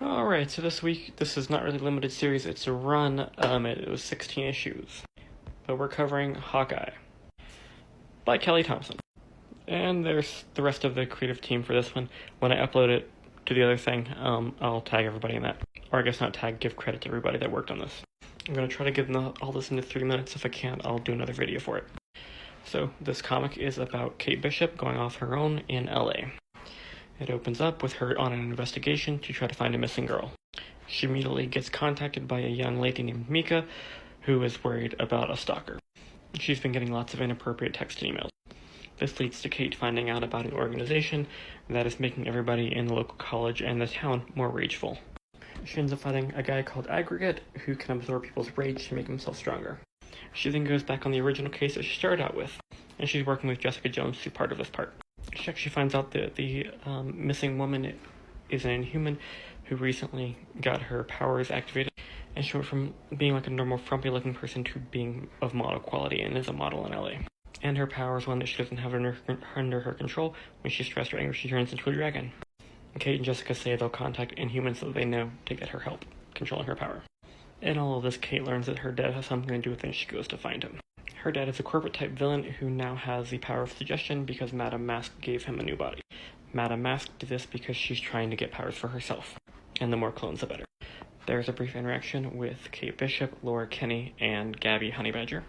Alright, so this week, this is not really a limited series, it's a run. It was 16 issues. But we're covering Hawkeye by Kelly Thompson. And there's the rest of the creative team for this one. When I upload it to the other thing, I'll tag everybody in that. Or I guess not tag, give credit to everybody that worked on this. I'm going to try to get all this into 3 minutes. If I can't, I'll do another video for it. So, this comic is about Kate Bishop going off her own in LA. It opens up with her on an investigation to try to find a missing girl. She immediately gets contacted by a young lady named Mika, who is worried about a stalker. She's been getting lots of inappropriate text and emails. This leads to Kate finding out about an organization that is making everybody in the local college and the town more rageful. She ends up fighting a guy called Aggregate, who can absorb people's rage to make himself stronger. She then goes back on the original case that she started out with, and she's working with Jessica Jones to be part of this part. She actually finds out that the missing woman is an Inhuman who recently got her powers activated, and she went from being like a normal frumpy-looking person to being of model quality and is a model in LA. And her power is one that she doesn't have under her control. When she's stressed or angry, she turns into a dragon. Kate and Jessica say they'll contact Inhumans so they know to get her help controlling her power. In all of this, Kate learns that her dad has something to do with it and she goes to find him. Her dad is a corporate-type villain who now has the power of suggestion because Madame Mask gave him a new body. Madame Mask did this because she's trying to get powers for herself, and the more clones the better. There's a brief interaction with Kate Bishop, Laura Kinney, and Gabby Honeybadger.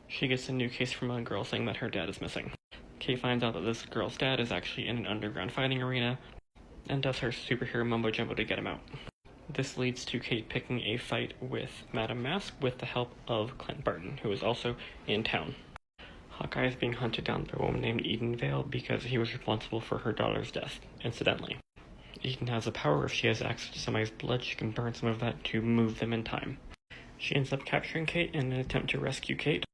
She gets a new case from a girl saying that her dad is missing. Kate finds out that this girl's dad is actually in an underground fighting arena, and does her superhero mumbo-jumbo to get him out. This leads to Kate picking a fight with Madame Mask with the help of Clint Barton, who is also in town. Hawkeye is being hunted down by a woman named Eden Vale because he was responsible for her daughter's death, incidentally. Eden has the power if she has access to somebody's blood, she can burn some of that to move them in time. She ends up capturing Kate in an attempt to rescue Kate.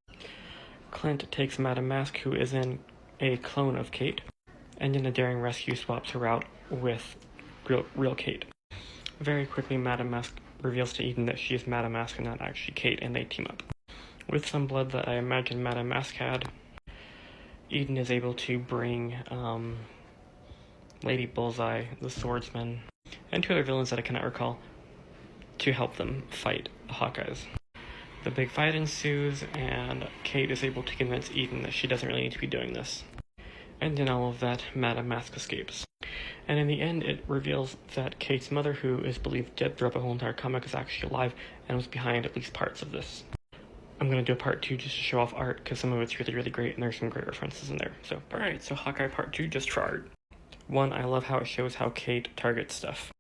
Clint takes Madame Mask, who is in a clone of Kate, and in a daring rescue swaps her out with real Kate. Very quickly, Madame Mask reveals to Eden that she is Madame Mask and not actually Kate, and they team up. With some blood that I imagine Madame Mask had, Eden is able to bring Lady Bullseye, the Swordsman, and 2 other villains that I cannot recall, to help them fight the Hawkeyes. The big fight ensues, and Kate is able to convince Eden that she doesn't really need to be doing this. And in all of that, Madame Mask escapes. And in the end, it reveals that Kate's mother, who is believed dead throughout the whole entire comic, is actually alive and was behind at least parts of this. I'm going to do a part 2 just to show off art, because some of it's really, really great, and there's some great references in there. So, alright, so Hawkeye part 2 just for art. 1, I love how it shows how Kate targets stuff.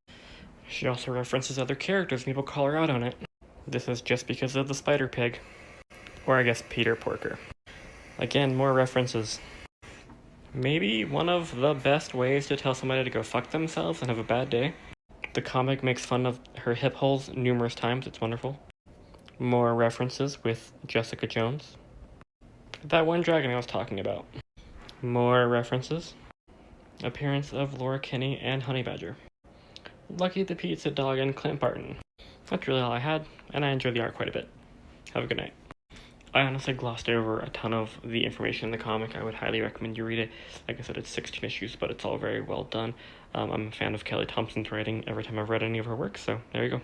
She also references other characters, and people call her out on it. This is just because of the Spider Pig. Or I guess Peter Porker. Again, more references. Maybe one of the best ways to tell somebody to go fuck themselves and have a bad day. The comic makes fun of her hip holes numerous times, it's wonderful. More references with Jessica Jones. That one dragon I was talking about. More references. Appearance of Laura Kinney and Honeybadger. Lucky the Pizza Dog and Clint Barton. That's really all I had, and I enjoyed the art quite a bit. Have a good night. I honestly glossed over a ton of the information in the comic. I would highly recommend you read it. Like I said, it's 16 issues, but it's all very well done. I'm a fan of Kelly Thompson's writing every time I've read any of her work, so there you go.